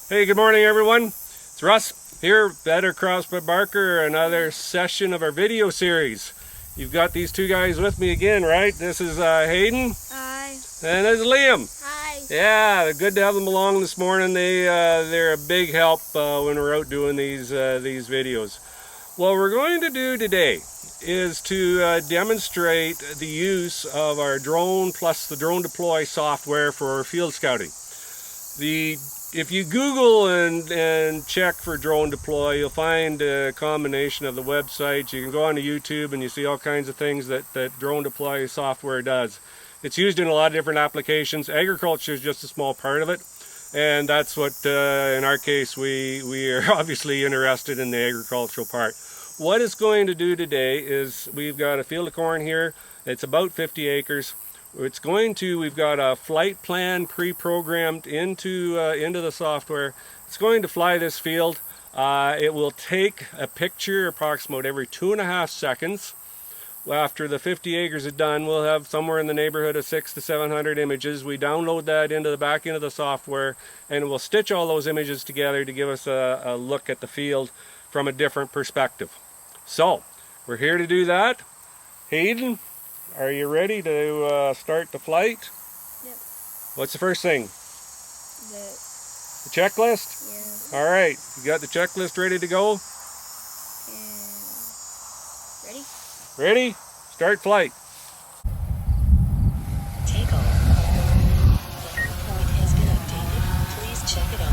Hey, good morning everyone. It's Russ here, Better Crossbred Barker, another session of our video series. You've got these two guys with me again, right? This is Hayden. Hi. And this is Liam. Hi. Yeah, good to have them along this morning. They're a big help when we're out doing these videos. What we're going to do today is to demonstrate the use of our drone plus the Drone Deploy software for field scouting. If you Google and check for Drone Deploy, you'll find a combination of the websites. You can go onto YouTube and you see all kinds of things that Drone Deploy software does. It's used in a lot of different applications. Agriculture is just a small part of it, and that's what, in our case, we are obviously interested in the agricultural part. What it's going to do today is we've got a field of corn here. It's about 50 acres. We've got a flight plan pre-programmed into the software. It's going to fly this field. It will take a picture approximately every 2.5 seconds. After the 50 acres is done, we'll have somewhere in the neighborhood of 600 to 700 images. We download that into the back end of the software, and we'll stitch all those images together to give us a look at the field from a different perspective. So, we're here to do that. Hayden, are you ready to start the flight? Yep. What's the first thing? The checklist? Yeah. All right, you got the checklist ready to go? Ready? Ready? Start flight. Take off. The point has been updated. Please check it on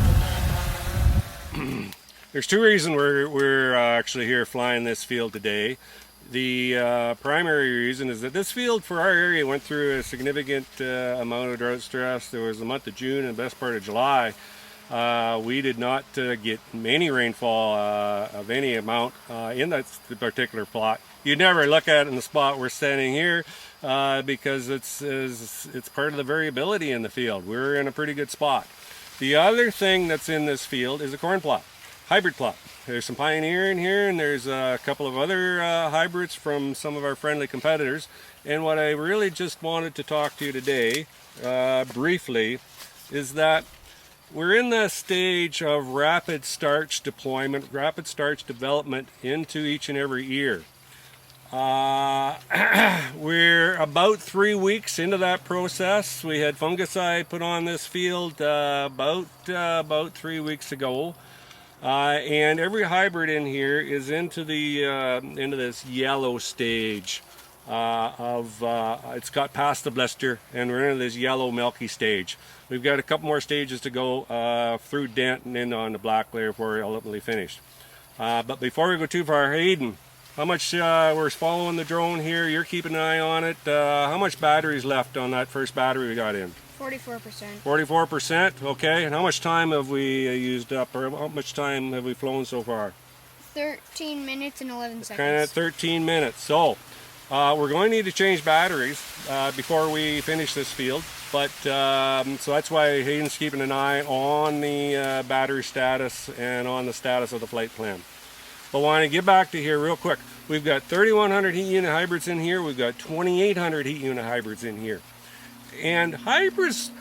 the map. There's two reasons we're actually here flying this field today. The primary reason is that this field for our area went through a significant amount of drought stress. There was the month of June and the best part of July. We did not get any rainfall of any amount in that particular plot. You'd never look at it in the spot we're standing here because it's part of the variability in the field. We're in a pretty good spot. The other thing that's in this field is a corn plot, hybrid plot. There's some Pioneer in here, and there's a couple of other hybrids from some of our friendly competitors. And what I really just wanted to talk to you today, briefly, is that we're in the stage of rapid starch deployment, rapid starch development into each and every ear. We're about 3 weeks into that process. We had fungicide put on this field about 3 weeks ago. And every hybrid in here is into this yellow stage it's got past the blister, and we're into this yellow milky stage. We've got a couple more stages to go through dent and in on the black layer before we're ultimately finished. But before we go too far, Hayden, how much we're following the drone here? You're keeping an eye on it. How much battery's left on that first battery we got in? 44%. 44%, okay. And how much time have we used up, or how much time have we flown so far? 13 minutes and 11 seconds. Kind of 13 minutes. So we're going to need to change batteries before we finish this field. But so that's why Hayden's keeping an eye on the battery status and on the status of the flight plan. But I want to get back to here real quick. We've got 3,100 heat unit hybrids in here. We've got 2,800 heat unit hybrids in here. And hybrids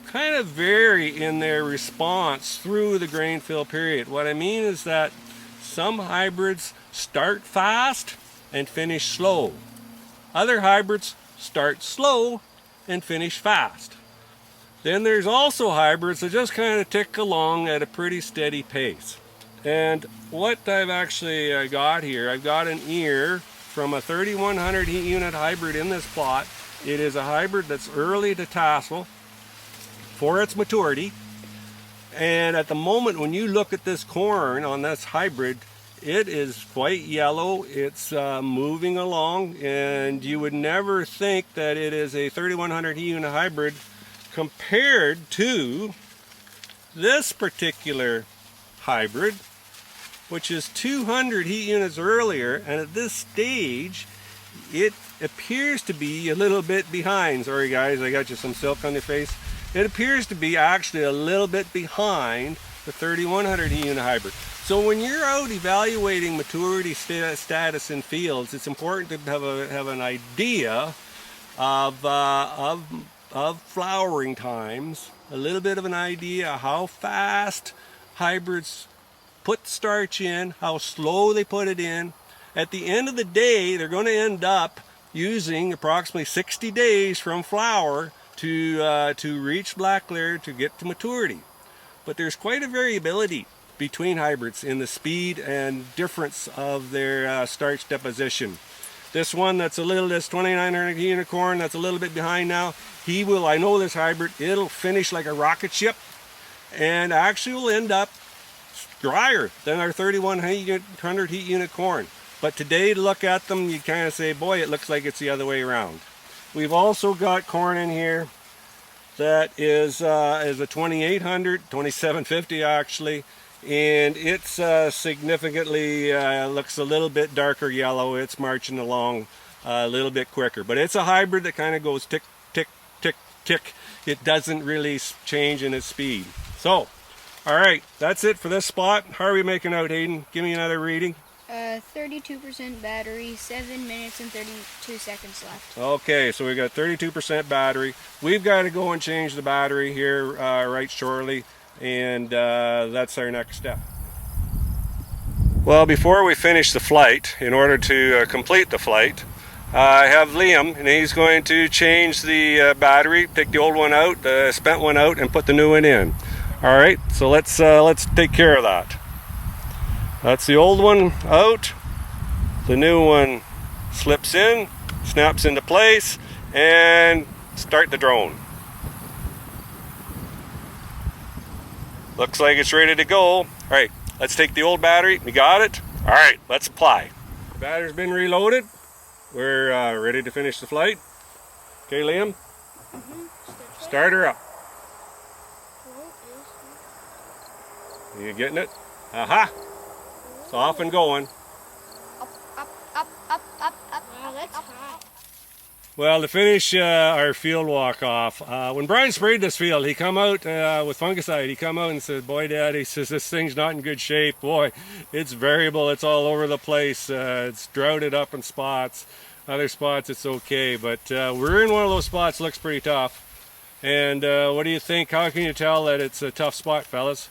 kind of vary in their response through the grain fill period. What I mean is that some hybrids start fast and finish slow. Other hybrids start slow and finish fast. Then there's also hybrids that just kind of tick along at a pretty steady pace. And what I've actually got here, I've got an ear from a 3,100 heat unit hybrid in this plot. It is a hybrid that's early to tassel for its maturity. And at the moment when you look at this corn on this hybrid, it is quite yellow. It's moving along, and you would never think that it is a 3,100 heat unit hybrid compared to this particular hybrid, which is 200 heat units earlier, and at this stage it appears to be a little bit behind. Sorry guys, I got you some silk on your face. It appears to be actually a little bit behind the 3,100 heat unit hybrid. So when you're out evaluating maturity status in fields, it's important to have an idea of flowering times a little bit of an idea how fast hybrids put starch in, how slow they put it in. At the end of the day, they're going to end up using approximately 60 days from flower to reach black layer to get to maturity. But there's quite a variability between hybrids in the speed and difference of their starch deposition. This one that's a little, this 2900 unicorn that's a little bit behind now, he will, I know this hybrid, it'll finish like a rocket ship and actually will end up drier than our 3100 heat unit corn. But today to look at them, you kind of say, boy, it looks like it's the other way around. We've also got corn in here that is a 2800, 2750 actually, and it's significantly looks a little bit darker yellow. It's marching along a little bit quicker, but it's a hybrid that kind of goes tick, tick, tick, tick. It doesn't really change in its speed. So, all right, that's it for this spot. How are we making out, Hayden? Give me another reading. 32% battery, 7 minutes and 32 seconds left. Okay, so we got 32% battery. We've got to go and change the battery here right shortly, and that's our next step. Well, before we finish the flight, in order to complete the flight, I have Liam, and he's going to change the battery, take the old one out, the spent one out, and put the new one in. All right, so let's take care of that. That's the old one out. The new one slips in, snaps into place, and start the drone. Looks like it's ready to go. All right, let's take the old battery. We got it. All right, let's apply. The battery's been reloaded. We're ready to finish the flight. Okay, Liam? Start her up. You getting it? Aha! It's off and going. Up, up, up, up, up, up. Wow, that's hot. Well, to finish our field walk off, when Brian sprayed this field, he come out with fungicide. He come out and said, boy, Dad, he says, this thing's not in good shape. Boy, it's variable. It's all over the place. It's droughted up in spots. Other spots, it's okay. But we're in one of those spots, looks pretty tough. And what do you think? How can you tell that it's a tough spot, fellas?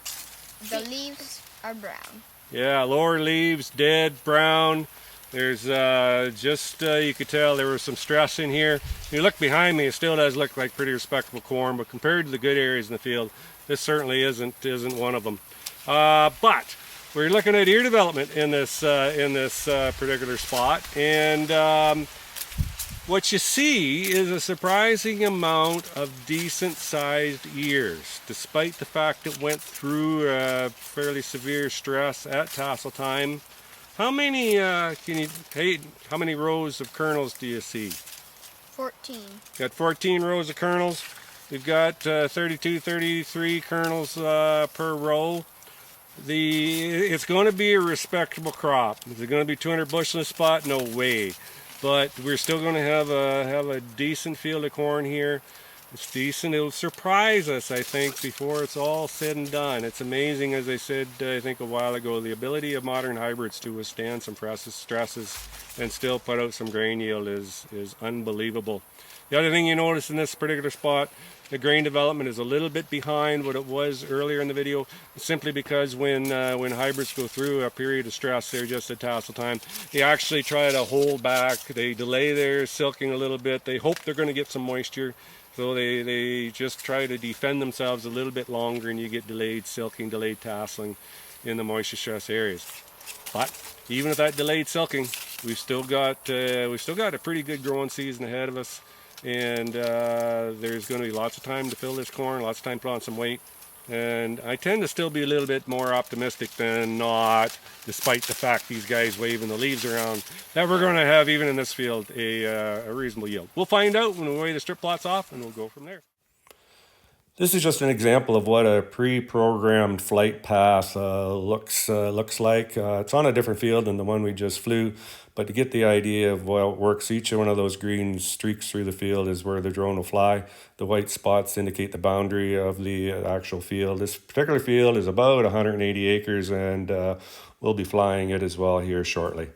The leaves are brown. Yeah, lower leaves, dead, brown. There's you could tell there was some stress in here. If you look behind me, it still does look like pretty respectable corn, but compared to the good areas in the field, this certainly isn't one of them. But we're looking at ear development in this particular spot, and what you see is a surprising amount of decent-sized ears, despite the fact it went through fairly severe stress at tassel time. How many how many rows of kernels do you see? 14. Got 14 rows of kernels. We've got 32, 33 kernels per row. It's going to be a respectable crop. Is it going to be 200 bushel in a spot? No way. But we're still going to have a decent field of corn here. It's decent. It'll surprise us, I think, before it's all said and done. It's amazing, as I said, I think a while ago, the ability of modern hybrids to withstand some stresses and still put out some grain yield is unbelievable. The other thing you notice in this particular spot, the grain development is a little bit behind what it was earlier in the video, simply because when hybrids go through a period of stress, they're just at tassel time, they actually try to hold back. They delay their silking a little bit. They hope they're going to get some moisture, so they just try to defend themselves a little bit longer, and you get delayed silking, delayed tasseling in the moisture stress areas. But even with that delayed silking, we've still got a pretty good growing season ahead of us. And there's going to be lots of time to fill this corn, lots of time to put on some weight. And I tend to still be a little bit more optimistic than not, despite the fact these guys waving the leaves around, that we're going to have, even in this field, a reasonable yield. We'll find out when we weigh the strip plots off, and we'll go from there. This is just an example of what a pre-programmed flight path looks like. It's on a different field than the one we just flew, but to get the idea of how it works, each one of those green streaks through the field is where the drone will fly. The white spots indicate the boundary of the actual field. This particular field is about 180 acres, and we'll be flying it as well here shortly.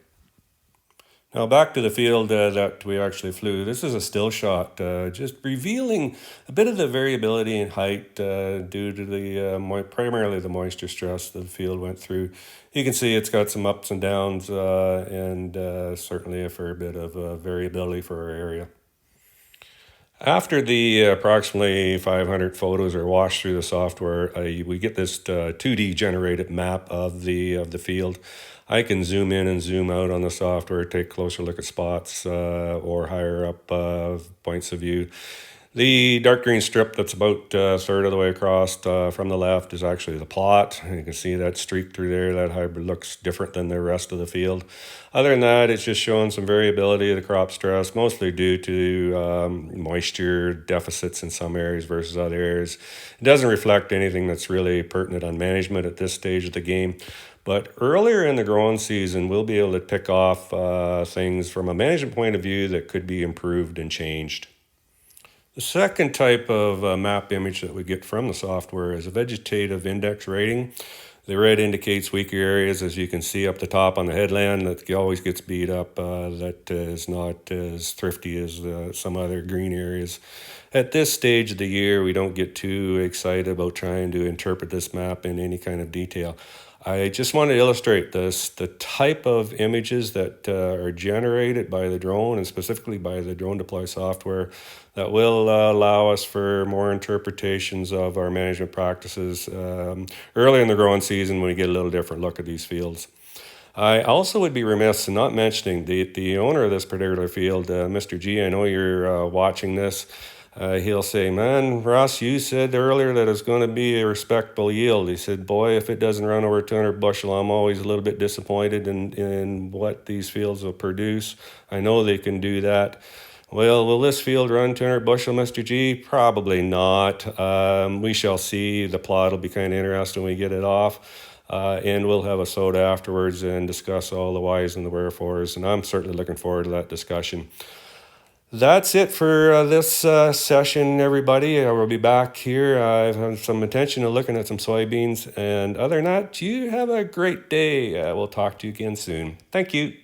Now back to the field that we actually flew. This is a still shot, just revealing a bit of the variability in height due to the primarily the moisture stress that the field went through. You can see it's got some ups and downs and certainly a fair bit of variability for our area. After the approximately 500 photos are washed through the software, we get this 2D generated map of the field. I can zoom in and zoom out on the software, take a closer look at spots or higher up points of view. The dark green strip that's about a third of the way across from the left is actually the plot. You can see that streak through there. That hybrid looks different than the rest of the field. Other than that, it's just showing some variability of the crop stress, mostly due to moisture deficits in some areas versus other areas. It doesn't reflect anything that's really pertinent on management at this stage of the game. But earlier in the growing season, we'll be able to pick off things from a management point of view that could be improved and changed. The second type of map image that we get from the software is a vegetative index rating. The red indicates weaker areas, as you can see up the top on the headland, that always gets beat up, that is not as thrifty as some other green areas. At this stage of the year, we don't get too excited about trying to interpret this map in any kind of detail. I just want to illustrate this, the type of images that are generated by the drone and specifically by the Drone Deploy software that will allow us for more interpretations of our management practices early in the growing season when we get a little different look at these fields. I also would be remiss in not mentioning the owner of this particular field, Mr. G. I know you're watching this. He'll say, man, Ross, you said earlier that it's going to be a respectable yield. He said, boy, if it doesn't run over 200 bushel, I'm always a little bit disappointed in what these fields will produce. I know they can do that. Well, will this field run 200 bushel, Mr. G? Probably not. We shall see. The plot will be kind of interesting when we get it off. And we'll have a soda afterwards and discuss all the whys and the wherefores. And I'm certainly looking forward to that discussion. That's it for this session, everybody. I will be back here. I've had some intention of looking at some soybeans. And other than that, you have a great day. We'll talk to you again soon. Thank you.